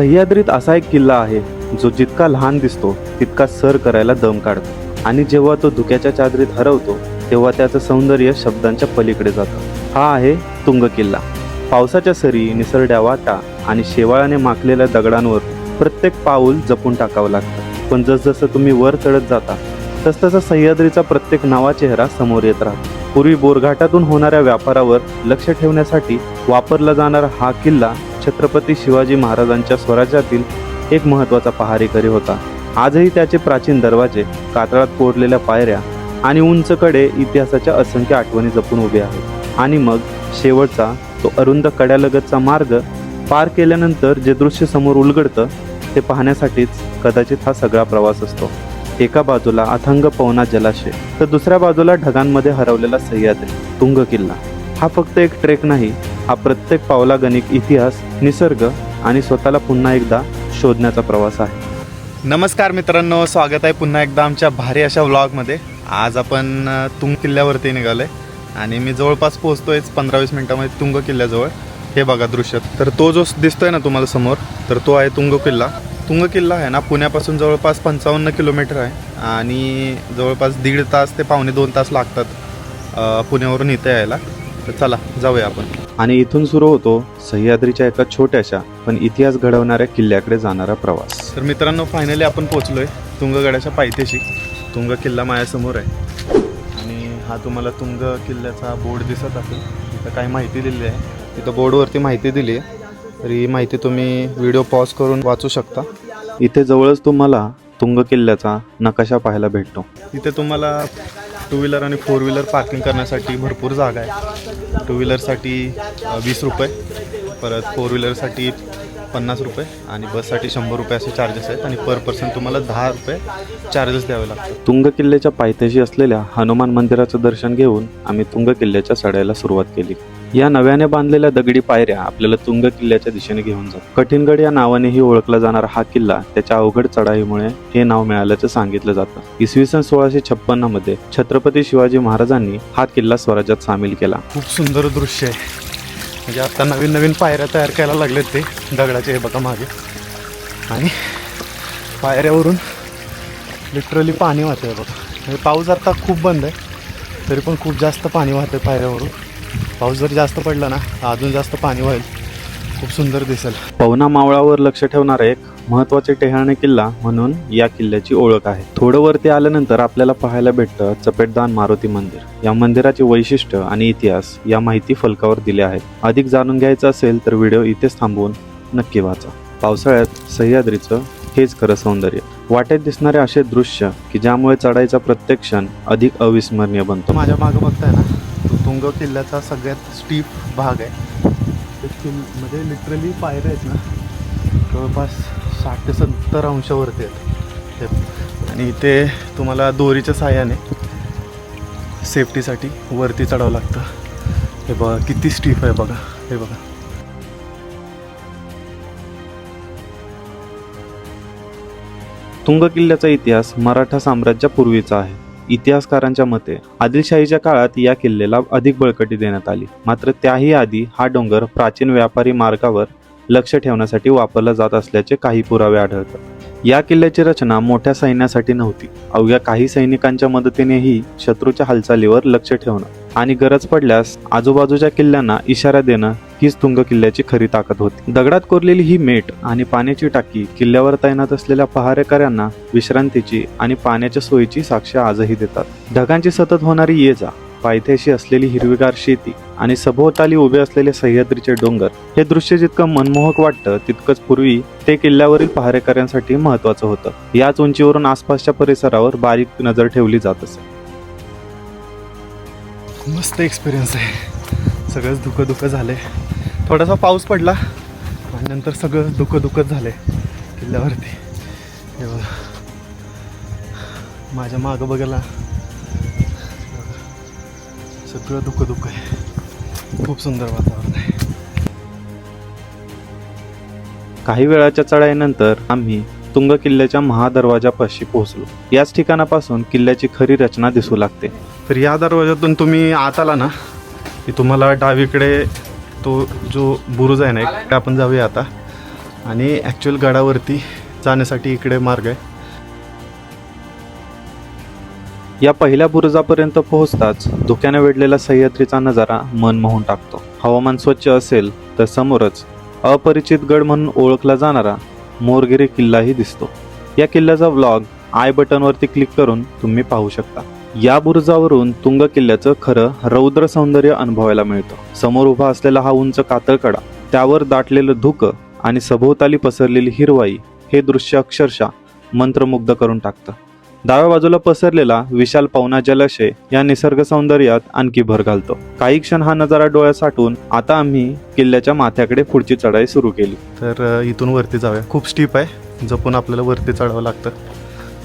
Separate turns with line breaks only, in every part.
सह्याद्रीत असा एक किल्ला आहे जो जितका लहान दिसतो तितका सर करायला दम काढतो आणि जेव्हा तो धुक्याच्या चादरीत हरवतो तेव्हा त्याचं सौंदर्य शब्दांच्या पलीकडे जातं। हा आहे तुंग किल्ला। पावसाच्या सरी, निसरड्या वाटा आणि शेवाळाने माखलेल्या दगडांवर प्रत्येक पाऊल जपून टाकावं लागतं। पण जसजसं तुम्ही वर चढत जाता तसतसा सह्याद्रीचा प्रत्येक नवा चेहरा समोर येत राहतो। पूर्वी बोरघाटातून होणाऱ्या व्यापारावर लक्ष ठेवण्यासाठी वापरला जाणारा हा किल्ला छत्रपती शिवाजी महाराजांच्या स्वराज्यातील एक महत्त्वाचा पहारेकरी होता। आजही त्याचे प्राचीन दरवाजे, कातळात कोरलेल्या पायऱ्या आणि उंच कडे इतिहासाच्या असंख्य आठवणी जपून उभे आहेत। आणि मग शेवटचा तो अरुंद कड्यालगतचा मार्ग पार केल्यानंतर जे दृश्य समोर उलगडतं ते पाहण्यासाठीच कदाचित हा सगळा प्रवास असतो। एका बाजूला अथांग पवना जलाशय तर दुसऱ्या बाजूला ढगांमध्ये हरवलेला सह्याद्री तुंग किल्ला। हा फक्त एक ट्रेक नाही, हा प्रत्येक पावलागणिक इतिहास, निसर्ग आणि स्वतःला पुन्हा एकदा शोधण्याचा प्रवास आहे।
नमस्कार मित्रांनो, स्वागत आहे पुन्हा एकदा आमच्या भारी अशा व्लॉगमध्ये। आज आपण तुंग किल्ल्यावरती निघालोय आणि मी जवळपास पोहोचतोय 15-20 मिनिटांमध्ये तुंग किल्ल्याजवळ। हे बघा दृश्य, तर तो जो दिसतोय ना तुम्हाला समोर, तर तो आहे तुंग किल्ला। तुंग किल्ला आहे ना पुण्यापासून जवळपास 55 किलोमीटर आहे आणि जवळपास 1.5 तास ते पावणे 2 तास लागतात पुण्यावरून इथे यायला। तर चला जाऊया आपण।
आणि इथून सुरू होतो सह्याद्रीच्या एका छोट्याशा पण इतिहास घडवणाऱ्या किल्ल्याकडे जाणारा प्रवास।
तर मित्रांनो, फायनली आपण पोहोचलोय तुंगगडाच्या पायथ्याशी। तुंग किल्ला माझ्यासमोर आहे आणि हा तुम्हाला तुंग किल्ल्याचा बोर्ड दिसत असेल। इथं काही माहिती दिलेली आहे, इथं बोर्डवरती माहिती दिली आहे, तर ही माहिती तुम्ही व्हिडिओ पॉज करून वाचू शकता।
इथे जवळच तुम्हाला तुंग किल्ल्याचा नकाशा पाहायला भेटतो।
इथे तुम्हाला 2 व्हीलर आणि 4 व्हीलर पार्किंग करण्यासाठी भरपूर जागा आहे। 2 व्हीलरसाठी 20 रुपये, परत 4 व्हीलरसाठी 50 रुपये आणि बससाठी 100 रुपये असे चार्जेस आहेत आणि पर पर्सन तुम्हाला 10 रुपये चार्जेस द्यावे लागतात।
तुंग किल्ल्याच्या पायथ्याशी असलेल्या हनुमान मंदिराचं दर्शन घेऊन आम्ही तुंग किल्ल्याच्या चढायला सुरुवात केली। या नव्याने बांधलेल्या दगडी पायऱ्या आपल्याला तुंग किल्ल्याच्या दिशेने घेऊन जातात। कठीणगड या नावानेही ओळखला जाणारा हा किल्ला त्याच्या अवघड चढाईमुळे हे नाव मिळाल्याचं सांगितलं जातं। इसवी सन 1656 मध्ये छत्रपती शिवाजी महाराजांनी हा किल्ला स्वराज्यात सामील केला।
खूप सुंदर दृश्य आहे, म्हणजे आता नवीन नवीन पायऱ्या तयार करायला लागलेत ते दगडाचे, हे बघा मागे। आणि पायऱ्यावरून लिटरली पाणी वाहतंय बघा। म्हणजे पाऊस आता खूप बंद आहे तरी पण खूप जास्त पाणी वाहतंय पायऱ्यावरून। पाऊस जर जास्त पडला ना अजून जास्त पाणी वाहेल, खूप सुंदर दिसेल।
पवना मावळावर लक्ष ठेवणारा एक महत्त्वाचे टेहळणी किल्ला म्हणून या किल्ल्याची ओळख आहे। थोडं वरती आल्यानंतर आपल्याला पाहायला भेटतं चपेटदान मारुती मंदिर। या मंदिराचे वैशिष्ट्य आणि इतिहास या माहिती फलकावर दिले आहेत। अधिक जाणून घ्यायचं असेल तर व्हिडिओ इथेच थांबवून नक्की वाचा। पावसाळ्यात सह्याद्रीचं हेच खरं सौंदर्य, वाटेत दिसणारे असे दृश्य की ज्यामुळे चढाईचा प्रत्येक क्षण अधिक अविस्मरणीय बनतो।
माझ्या मागं बघताय ना, तो तुंग किल्ल्याचा सगळ्यात स्टीप भाग आहे। म्हणजे लिटरली पायऱ्या आहेत ना जवळपास 60 ते 70 अंशावरती आहेत आणि इथे तुम्हाला दोरीच्या साहाय्याने सेफ्टीसाठी वरती चढावं लागतं। हे बघा किती स्टीप आहे बघा, हे बघा।
तुंग किल्ल्याचा इतिहास मराठा साम्राज्यापूर्वीचा आहे। इतिहासकारांच्या मते आदिलशाहीच्या काळात या किल्ल्याला अधिक बळकटी देण्यात आली, मात्र त्याही आधी हा डोंगर प्राचीन व्यापारी मार्गावर लक्ष ठेवण्यासाठी वापरला जात असल्याचे काही पुरावे आढळतात। या किल्ल्याची रचना मोठ्या सैन्यासाठी नव्हती, अवघ्या काही सैनिकांच्या मदतीनेही शत्रूच्या हालचालीवर लक्ष ठेवणं आणि गरज पडल्यास आजूबाजूच्या किल्ल्यांना इशारा देणं हीच तुंग किल्ल्याची खरी ताकद होती। दगडात कोरलेली ही मेट आणि पाण्याची टाकी किल्ल्यावर तैनात असलेल्या पहारेकऱ्यांना विश्रांतीची आणि पाण्याच्या सोयीची साक्ष आजही देतात। ढगांची सतत होणारी ये-जा, पायथ्याशी असलेली हिरवीगार शेती आणि सभोवताली उभे असलेले सह्याद्रीचे डोंगर, हे दृश्य जितकं मनमोहक वाटतं तितकंच पूर्वी ते किल्ल्यावरील पहारेकऱ्यांसाठी महत्त्वाचं होतं। याच उंचीवरून आसपासच्या परिसरावर बारीक नजर ठेवली जात असे।
मस्त एक्सपिरियन्स आहे। सगळंच धुकं झालंय, थोडासा पाऊस पडला आणि नंतर सगळं धुकं झालंय किल्ल्यावरती। हे बघा माझ्या मागं बघायला सगळं धुकं आहे, खूप सुंदर वातावरण आहे।
काही वेळाच्या चढाईनंतर आम्ही तुंग किल्ल्याच्या महादरवाजापाशी पोहोचलो। याच ठिकाणापासून किल्ल्याची खरी रचना दिसू लागते।
तर या दरवाजातून तुम्ही आत आला ना की तुम्हाला डावीकडे तो जो बुरुज आहे ना, एक आपण जाऊया आता। आणि ॲक्च्युअल गडावरती जाण्यासाठी इकडे मार्ग आहे.
या पहिल्या बुरुजापर्यंत पोहोचताच धुक्याने वेढलेला सह्याद्रीचा नजारा मन मोहून टाकतो. हवामान स्वच्छ असेल तर समोरच अपरिचित गड म्हणून ओळखला जाणारा मोरगिरी किल्लाही दिसतो. या किल्ल्याचा व्लॉग आय बटनवरती क्लिक करून तुम्ही पाहू शकता. या बुरुजावरून तुंग किल्ल्याचं खरं रौद्र सौंदर्य अनुभवायला मिळतं. समोर उभा असलेला हा उंच कातळकडा, त्यावर दाटलेलं धुकं आणि सभोवताली पसरलेली हिरवाई हे दृश्य अक्षरशः मंत्रमुग्ध करून टाकतं. डाव्या बाजूला पसरलेला विशाल पवना जलाशय या निसर्ग सौंदर्यात आणखी भर घालतो. काही क्षण हा नजारा डोळ्यात साठवून आता आम्ही किल्ल्याच्या माथ्याकडे पुढची चढाई सुरू केली.
तर इथून वरती जाऊया. खूप स्टीप आहे, जपून आपल्याला वरती चढावं लागतं.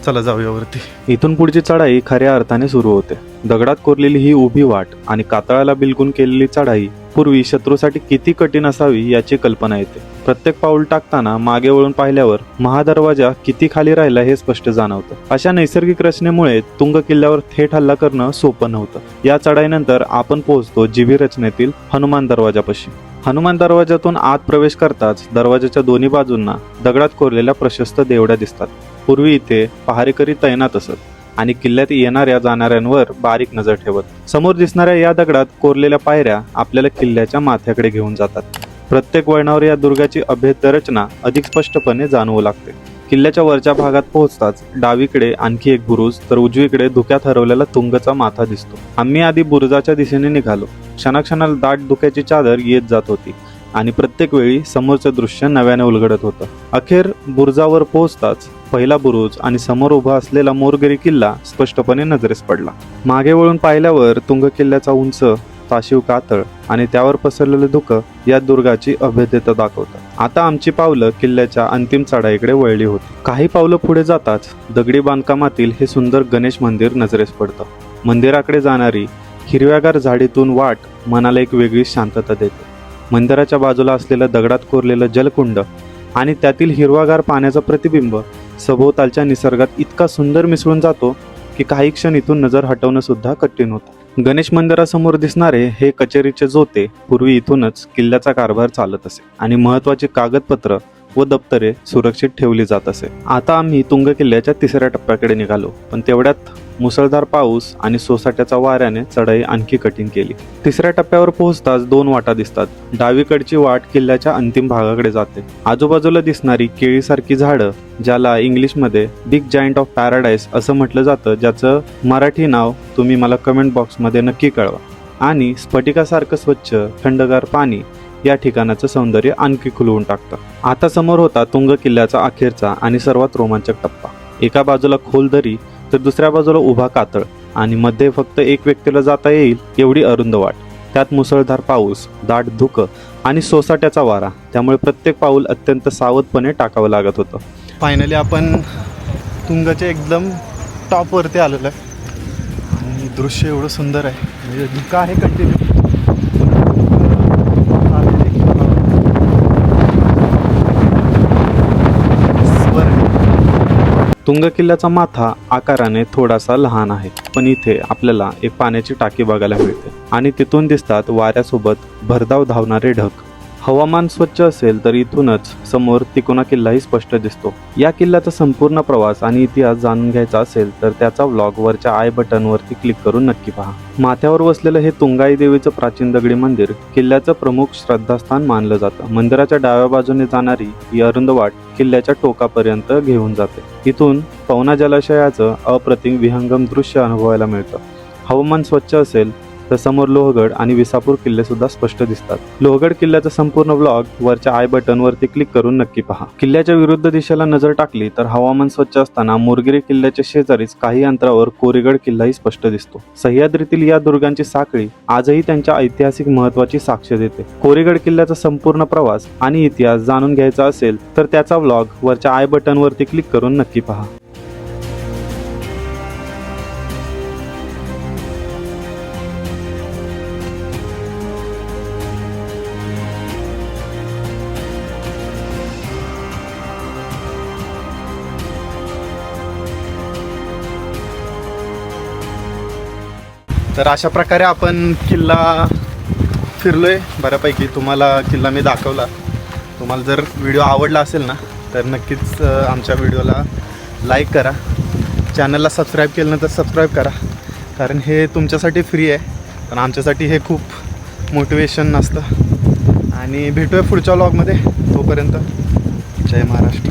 चला जाऊया वरती.
इथून पुढची चढाई खऱ्या अर्थाने सुरू होते. दगडात कोरलेली ही उभी वाट आणि कातळाला बिलगून केलेली चढाई पूर्वी शत्रूसाठी किती कठीण असावी याची कल्पना येते. प्रत्येक पाऊल टाकताना मागे वळून पाहिल्यावर महादरवाजा किती खाली राहिला हे स्पष्ट जाणवतं. अशा नैसर्गिक रचनेमुळे तुंग किल्ल्यावर थेट हल्ला करणं सोपं नव्हतं. या चढाईनंतर आपण पोहोचतो जीवी रचनेतील हनुमान दरवाजापाशी. हनुमान दरवाजातून आत प्रवेश करताच दरवाजाच्या दोन्ही बाजूंना दगडात कोरलेल्या प्रशस्त देवड्या दिसतात. पूर्वी इथे पहारेकरी तैनात असत आणि किल्ल्यात येणाऱ्या जाणाऱ्यांवर बारीक नजर ठेवत. समोर दिसणाऱ्या या दगडात कोरलेल्या पायऱ्या आपल्याला किल्ल्याच्या माथ्याकडे घेऊन जातात. प्रत्येक वळणावर या दुर्गाची अभेद्य रचना अधिक स्पष्टपणे जाणवू लागते. किल्ल्याच्या वरच्या भागात पोहोचताच डावीकडे आणखी एक बुरुज तर उजवीकडे धुक्यात हरवलेला तुंगचा माथा दिसतो. आम्ही आधी बुरुजाच्या दिशेने निघालो. क्षणाक्षणाला दाट धुक्याची चादर येत जात होती आणि प्रत्येक वेळी समोरचं दृश्य नव्याने उलगडत होतं. अखेर बुरुजावर पोहोचताच पहिला बुरुज आणि समोर उभा असलेला मोरगिरी किल्ला स्पष्टपणे नजरेस पडला. मागे वळून पाहिल्यावर तुंग किल्ल्याचा उंच ताशीव कातळ आणि त्यावर पसरलेलं धुकं या दुर्गाची अभेद्यता दाखवतात. आता आमची पावलं किल्ल्याच्या अंतिम चढाईकडे वळली होती. काही पावलं पुढे जाताच दगडी बांधकामातील हे सुंदर गणेश मंदिर नजरेस पडतं. मंदिराकडे जाणारी हिरव्यागार झाडीतून वाट मनाला एक वेगळी शांतता देते. मंदिराच्या बाजूला असलेलं दगडात कोरलेलं जलकुंड आणि त्यातील हिरवागार पाण्याचं प्रतिबिंब सभोवतालच्या निसर्गात इतका सुंदर मिसळून जातो की काही क्षण इथून नजर हटवणं सुद्धा कठीण होतं. गणेश मंदिरासमोर दिसणारे हे कचेरीचे जोते पूर्वी इथूनच किल्ल्याचा कारभार चालत असे आणि महत्त्वाची कागदपत्र व दप्तरे सुरक्षित ठेवली जात असे. आता आम्ही तुंग किल्ल्याच्या तिसऱ्या टप्प्याकडे निघालो, पण तेवढ्यात मुसळधार पाऊस आणि सोसाट्याच्या वाऱ्याने चढाई आणखी कठीण केली. तिसऱ्या टप्प्यावर पोहोचताच दोन वाटा दिसतात. डावीकडची वाट किल्ल्याच्या अंतिम भागाकडे जाते. आजूबाजूला दिसणारी केळीसारखी झाडं, ज्याला इंग्लिशमध्ये बिग जायंट ऑफ पॅराडाईस असं म्हटलं जातं, ज्याचं मराठी नाव तुम्ही मला कमेंट बॉक्समध्ये नक्की कळवा, आणि स्फटिकासारखं स्वच्छ थंडगार पाणी या ठिकाणाचं सौंदर्य आणखी खुलवून टाकतं. आता समोर होता तुंग किल्ल्याचा अखेरचा आणि सर्वात रोमांचक टप्पा. एका बाजूला खोल दरी तर दुसऱ्या बाजूला उभा कातळ आणि मध्ये फक्त एक व्यक्तीला जाता येईल एवढी अरुंद वाट. त्यात मुसळधार पाऊस, दाट धुकं आणि सोसाट्याचा वारा, त्यामुळे प्रत्येक पाऊल अत्यंत सावधपणे टाकावं लागत होतं.
फायनली आपण तुंगच्या एकदम टॉपवरती आलेलो आहे आणि दृश्य एवढं सुंदर आहे. म्हणजे धुकं आहे कंटिन्यू.
तुंग किल्ल्याचा माथा आकाराने थोडासा लहान आहे, पण इथे आपल्याला एक पाण्याची टाकी बघायला मिळते आणि तिथून दिसतात वाऱ्यासोबत भरधाव धावणारे ढग. हवामान स्वच्छ असेल तर इथूनच समोर तिकोना किल्लाही स्पष्ट दिसतो. या किल्ल्याचा संपूर्ण प्रवास आणि इतिहास जाणून घ्यायचा असेल तर त्याचा व्लॉग वरच्या आय बटनवरती क्लिक करून नक्की पहा. माथ्यावर वसलेलं हे तुंगाई देवीचं प्राचीन दगडी मंदिर किल्ल्याचं प्रमुख श्रद्धास्थान मानलं जातं. मंदिराच्या डाव्या बाजूने जाणारी ही अरुंद वाट किल्ल्याच्या टोकापर्यंत घेऊन जाते. इथून पवना जलाशयाचं अप्रतिम विहंगम दृश्य अनुभवायला मिळतं. हवामान स्वच्छ असेल तर समोर लोहगड आणि विसापूर किल्ले सुद्धा स्पष्ट दिसतात. लोहगड किल्ल्याचा संपूर्ण व्लॉग वरच्या आय बटनवरती क्लिक करून नक्की पहा. किल्ल्याच्या विरुद्ध दिशेला नजर टाकली तर हवामान स्वच्छ असताना मोरगिरी किल्ल्याच्या शेजारीच काही अंतरावर कोरीगड किल्लाही स्पष्ट दिसतो. सह्याद्रीतील या दुर्गांची साखळी आजही त्यांच्या ऐतिहासिक महत्त्वाची साक्ष देते. कोरीगड किल्ल्याचा संपूर्ण प्रवास आणि इतिहास जाणून घ्यायचा असेल तर त्याचा व्लॉग वरच्या आय बटनवरती क्लिक करून नक्की पहा.
तर अशा प्रकारे आपण किल्ला फिरलोय बऱ्यापैकी. तुम्हाला किल्ला मी दाखवला. तुम्हाला तुम्हाला जर व्हिडिओ आवडला असेल ना तर नक्कीच आमच्या व्हिडिओला लाईक करा. चॅनलला सबस्क्राईब केलं ना तर सबस्क्राईब करा, कारण हे तुमच्यासाठी फ्री आहे पण आमच्यासाठी हे खूप मोटिवेशन असतं. आणि भेटूया पुढच्या व्लॉगमध्ये. तोपर्यंत जय महाराष्ट्र.